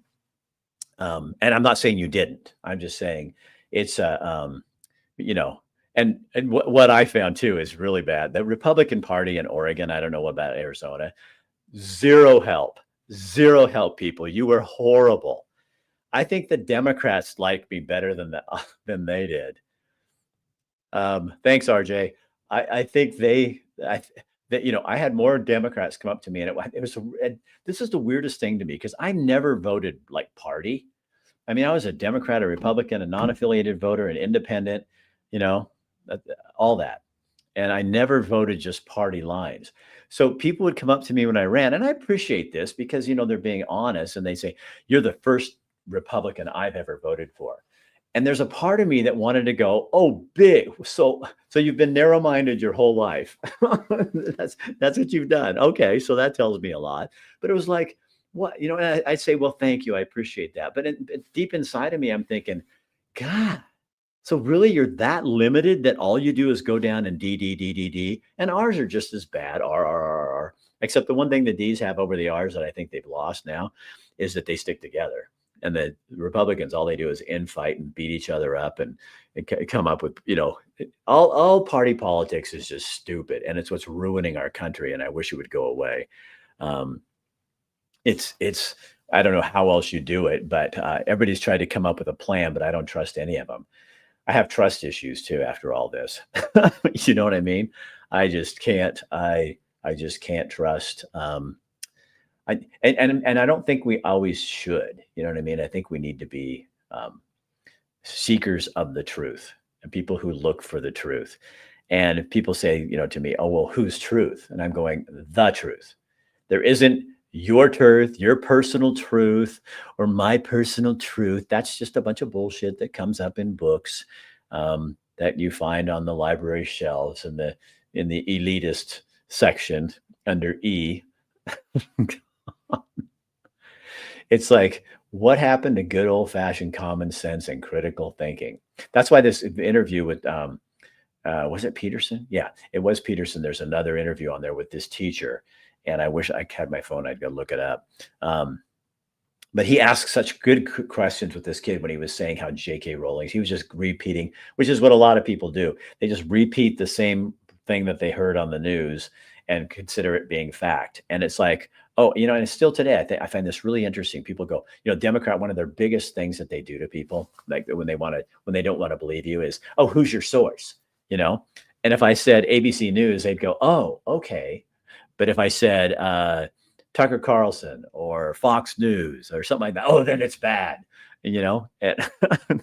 And I'm not saying you didn't. I'm just saying it's you know, and what I found too is really bad. The Republican Party in Oregon, I don't know about Arizona, zero help, people. You were horrible. I think the Democrats liked me better than they did. Thanks, RJ. I think I had more Democrats come up to me, and this is the weirdest thing to me because I never voted like party. I mean, I was a Democrat, a Republican, a non-affiliated voter, an independent, you know, all that. And I never voted just party lines. So people would come up to me when I ran, and I appreciate this because, they're being honest and they say, you're the first Republican I've ever voted for. And there's a part of me that wanted to go, oh, big. So you've been narrow-minded your whole life. That's what you've done. Okay, so that tells me a lot. But it was like, what? And I'd say, well, thank you. I appreciate that. But deep inside of me, I'm thinking, God, so really you're that limited that all you do is go down and D. And R's are just as bad, R. Except the one thing the D's have over the R's that I think they've lost now is that they stick together. And the Republicans, all they do is infight and beat each other up and come up with, all party politics is just stupid. And it's what's ruining our country. And I wish it would go away. It's I don't know how else you do it, but everybody's tried to come up with a plan, but I don't trust any of them. I have trust issues too after all this. You know what I mean? I just can't. I just can't trust. And I don't think we always should. You know what I mean? I think we need to be seekers of the truth and people who look for the truth. And if people say, to me, oh, well, whose truth? And I'm going, the truth. There isn't your truth, your personal truth, or my personal truth. That's just a bunch of bullshit that comes up in books that you find on the library shelves in the elitist section under E. It's like, what happened to good old fashioned common sense and critical thinking? That's why this interview with, was it Peterson? Yeah, it was Peterson. There's another interview on there with this teacher. And I wish I had my phone. I'd go look it up. But he asked such good questions with this kid when he was saying how J.K. Rowling, he was just repeating, which is what a lot of people do. They just repeat the same thing that they heard on the news and consider it being fact. And it's like, oh, and still today, I find this really interesting. People go, Democrat, one of their biggest things that they do to people, like when they don't want to believe you is, oh, who's your source? And if I said ABC News, they'd go, oh, okay. But if I said Tucker Carlson or Fox News or something like that, oh, then it's bad. And,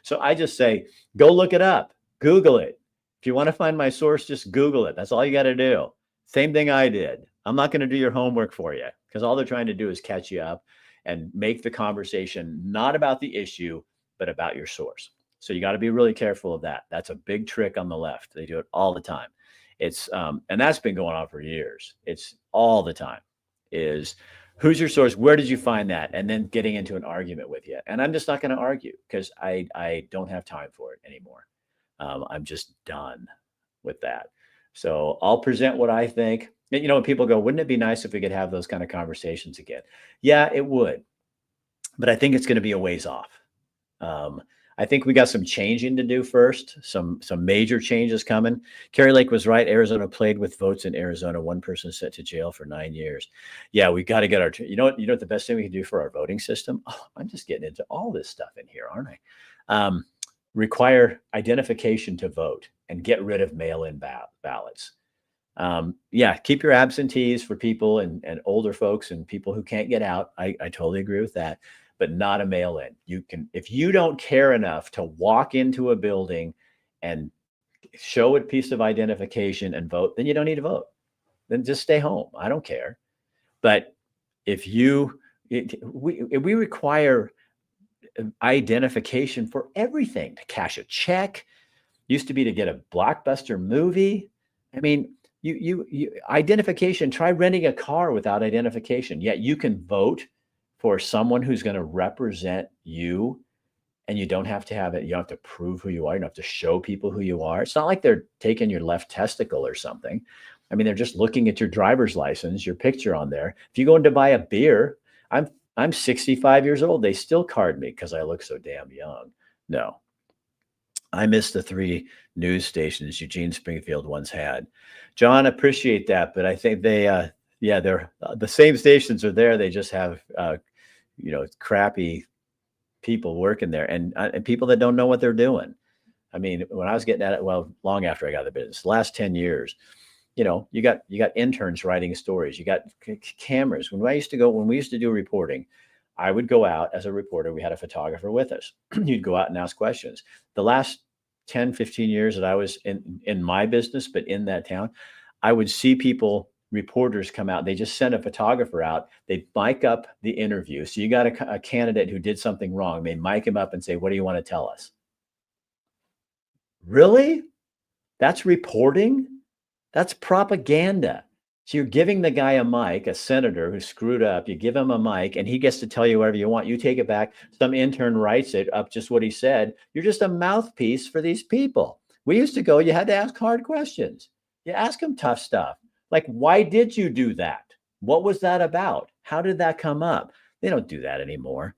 so I just say, go look it up, Google it. If you want to find my source, just Google it. That's all you got to do. Same thing I did. I'm not going to do your homework for you because all they're trying to do is catch you up and make the conversation not about the issue, but about your source. So you got to be really careful of that. That's a big trick on the left. They do it all the time. It's and that's been going on for years. It's all the time is who's your source? Where did you find that? And then getting into an argument with you. And I'm just not going to argue because I don't have time for it anymore. I'm just done with that. So I'll present what I think. And, when people go, wouldn't it be nice if we could have those kind of conversations again? Yeah, it would. But I think it's going to be a ways off. I think we got some changing to do first, some major changes coming. Carrie Lake was right. Arizona played with votes in Arizona. One person sent to jail for 9 years. Yeah, we got to get our, you know what the best thing we can do for our voting system? Oh, I'm just getting into all this stuff in here, aren't I? Require identification to vote and get rid of mail-in ballots. Yeah, keep your absentees for people and older folks and people who can't get out. I totally agree with that, but not a mail-in. You can, if you don't care enough to walk into a building and show a piece of identification and vote, then you don't need to vote. Then just stay home. I don't care. But if we require identification for everything, to cash a check, used to be to get a blockbuster movie. I mean, you identification, try renting a car without identification, yet you can vote for someone who's going to represent you, and you don't have to have it. You don't have to prove who you are. You don't have to show people who you are. It's not like they're taking your left testicle or something. I mean, they're just looking at your driver's license, your picture on there. If you go in to buy a beer, I'm 65 years old. They still card me because I look so damn young. No, I miss the 3 news stations Eugene Springfield once had. John, appreciate that, but I think they, yeah, they're the same stations are there. They just have, crappy people working there and people that don't know what they're doing. I mean, when I was getting at it, well, long after I got the business, the last 10 years, you got interns writing stories. You got cameras. When we used to do reporting, I would go out as a reporter. We had a photographer with us. You'd go out and ask questions. The last 10, 15 years that I was in my business, but in that town, I would see reporters come out. They just send a photographer out. They mic up the interview. So you got a candidate who did something wrong. They mic him up and say, what do you want to tell us? Really? That's reporting? That's propaganda. So you're giving the guy a mic, a senator who screwed up. You give him a mic and he gets to tell you whatever you want. You take it back. Some intern writes it up, just what he said. You're just a mouthpiece for these people. We used to go, you had to ask hard questions. You ask them tough stuff. Like, why did you do that? What was that about? How did that come up? They don't do that anymore.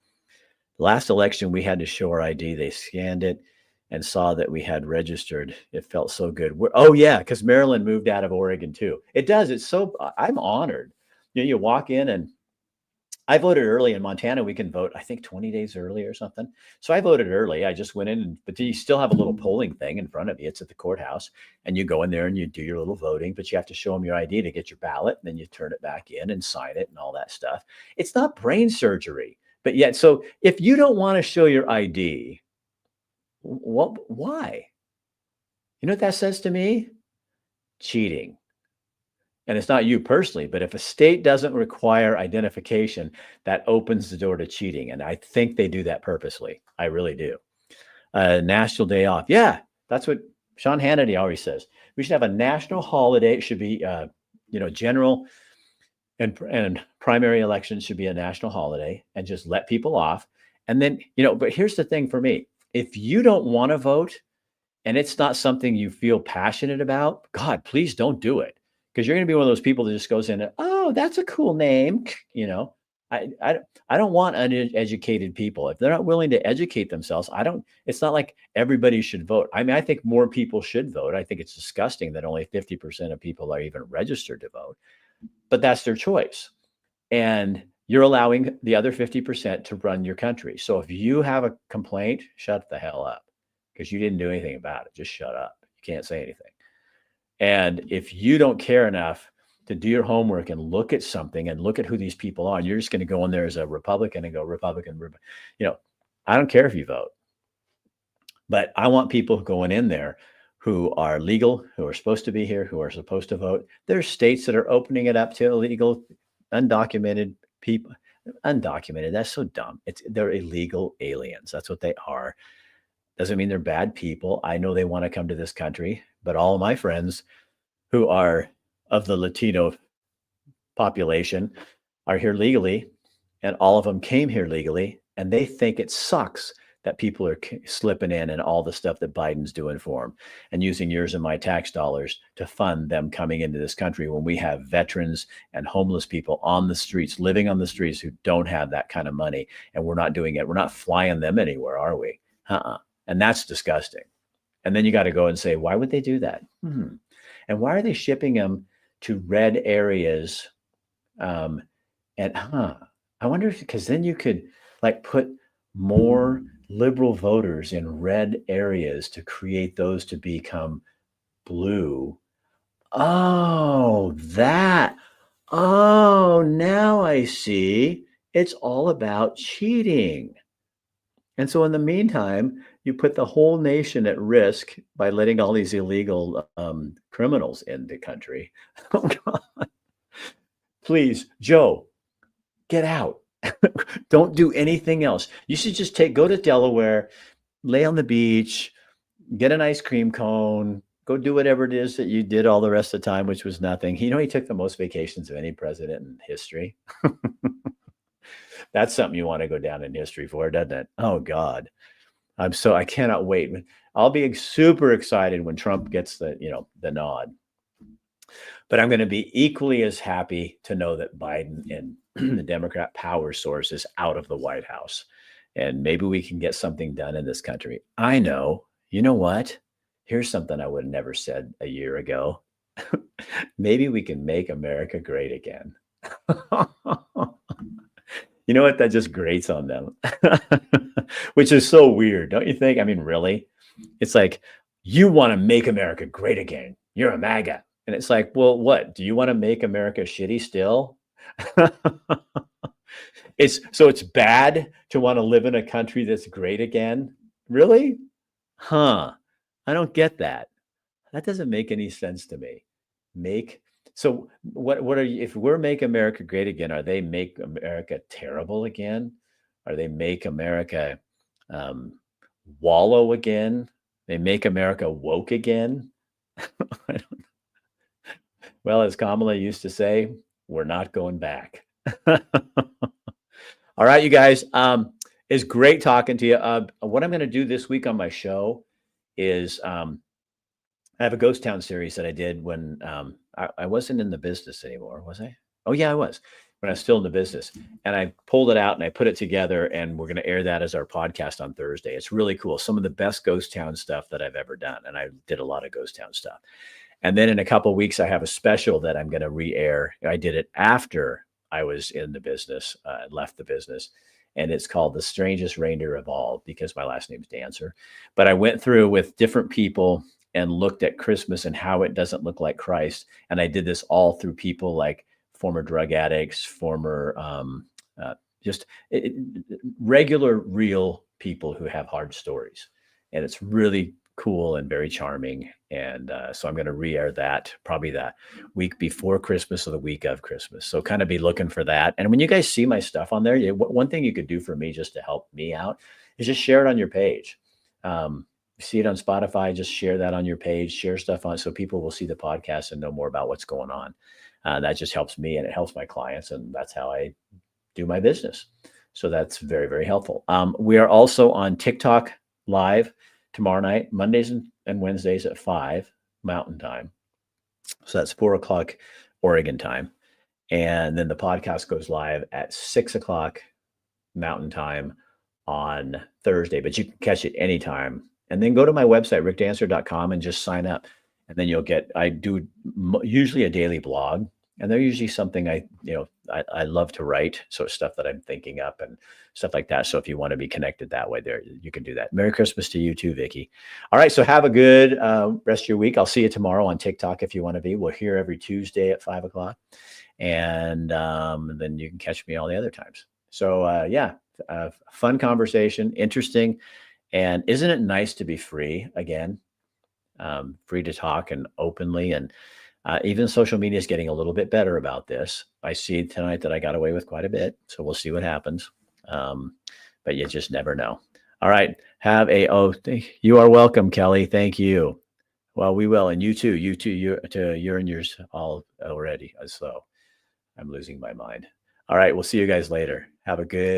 Last election, we had to show our ID. They scanned it and saw that we had registered. It felt so good. Oh yeah, because Maryland moved out of Oregon too. It does. It's so, I'm honored. You walk in, and I voted early in Montana. We can vote, I think 20 days early or something. So I voted early. I just went in, but you still have a little polling thing in front of you. It's at the courthouse, and you go in there and you do your little voting, but you have to show them your ID to get your ballot. And then you turn it back in and sign it and all that stuff. It's not brain surgery, but yet, so if you don't want to show your ID, why? You know what that says to me? Cheating. And it's not you personally, but if a state doesn't require identification, that opens the door to cheating. And I think they do that purposely. I really do. National Day Off. Yeah, that's what Sean Hannity always says. We should have a national holiday. It should be, general and primary elections should be a national holiday, and just let people off. And then, but here's the thing for me. If you don't want to vote and it's not something you feel passionate about, God, please don't do it. Because you're going to be one of those people that just goes in and, oh, that's a cool name. I don't want uneducated people. If they're not willing to educate themselves, it's not like everybody should vote. I mean, I think more people should vote. I think it's disgusting that only 50% of people are even registered to vote, but that's their choice. And you're allowing the other 50% to run your country. So if you have a complaint, shut the hell up, because you didn't do anything about it. Just shut up. You can't say anything. And if you don't care enough to do your homework and look at something and look at who these people are, and you're just going to go in there as a Republican and go Republican, I don't care if you vote, but I want people going in there who are legal, who are supposed to be here, who are supposed to vote. There's states that are opening it up to illegal, undocumented people. Undocumented, that's so dumb. They're illegal aliens. That's what they are. Doesn't mean they're bad people. I know they want to come to this country, but all of my friends who are of the Latino population are here legally, and all of them came here legally, and they think it sucks that people are slipping in and all the stuff that Biden's doing for them and using yours and my tax dollars to fund them coming into this country when we have veterans and homeless people on the streets, living on the streets who don't have that kind of money. And we're not doing it. We're not flying them anywhere, are we? And that's disgusting. And then you got to go and say, why would they do that? And why are they shipping them to red areas? I wonder if, because then you could like put more liberal voters in red areas to create those to become blue. Oh, now I see. It's all about cheating. And so in the meantime, you put the whole nation at risk by letting all these illegal criminals in the country. Oh, God. Please, Joe, get out. Don't do anything else. You should just go to Delaware, lay on the beach, get an ice cream cone, go do whatever it is that you did all the rest of the time, which was nothing. He took the most vacations of any president in history. That's something you want to go down in history for, doesn't it? Oh, God. I cannot wait. I'll be super excited when Trump gets the nod. But I'm going to be equally as happy to know that Biden and the Democrat power source is out of the White House. And maybe we can get something done in this country. I know. You know what? Here's something I would have never said a year ago. Maybe we can make America great again. You know what? That just grates on them, which is so weird, don't you think? I mean, really? It's like, you want to make America great again. You're a MAGA. And it's like, well, what? Do you want to make America shitty still? It's bad to want to live in a country that's great again? Really? I don't get that. That doesn't make any sense to me. So what are you, if we're make America great again, are they make America terrible again? Are they make America wallow again? They make America woke again? I don't know. Well, as Kamala used to say, we're not going back. All right, you guys. It's great talking to you. What I'm going to do this week on my show is I have a Ghost Town series that I did when I wasn't in the business anymore, was I? Oh, yeah, I was. When I was still in the business. And I pulled it out and I put it together, and we're going to air that as our podcast on Thursday. It's really cool. Some of the best Ghost Town stuff that I've ever done. And I did a lot of Ghost Town stuff. And then in a couple of weeks, I have a special that I'm going to re-air. I did it after I was in the business, left the business. And it's called The Strangest Reindeer of All, because my last name is Dancer. But I went through with different people and looked at Christmas and how it doesn't look like Christ. And I did this all through people like former drug addicts, former regular, real people who have hard stories. And it's really cool and very charming. And so I'm going to re-air that probably that week before Christmas or the week of Christmas. So kind of be looking for that. And when you guys see my stuff on there, one thing you could do for me just to help me out is just share it on your page. See it on Spotify, just share that on your page, share stuff on so people will see the podcast and know more about what's going on. That just helps me and it helps my clients. And that's how I do my business. So that's very, very helpful. We are also on TikTok live tomorrow night, Mondays and Wednesdays at 5 Mountain Time. So that's 4 o'clock Oregon time. And then the podcast goes live at 6 o'clock Mountain Time on Thursday, but you can catch it anytime. And then go to my website, rickdancer.com, and just sign up. And then I do usually a daily blog, and they're usually something I love to write. So stuff that I'm thinking up and stuff like that. So if you want to be connected that way, there you can do that. Merry Christmas to you too, Vicki. All right. So have a good rest of your week. I'll see you tomorrow on TikTok if you want to be. We're here every Tuesday at 5 o'clock. And then you can catch me all the other times. So fun conversation, interesting. And isn't it nice to be free again? Free to talk and openly, and even social media is getting a little bit better about this. I see tonight that I got away with quite a bit, so we'll see what happens. But you just never know. All right, you are welcome, Kelly. Thank you. Well, we will, and you too. You're in yours all already. So I'm losing my mind. All right, we'll see you guys later. Have a good.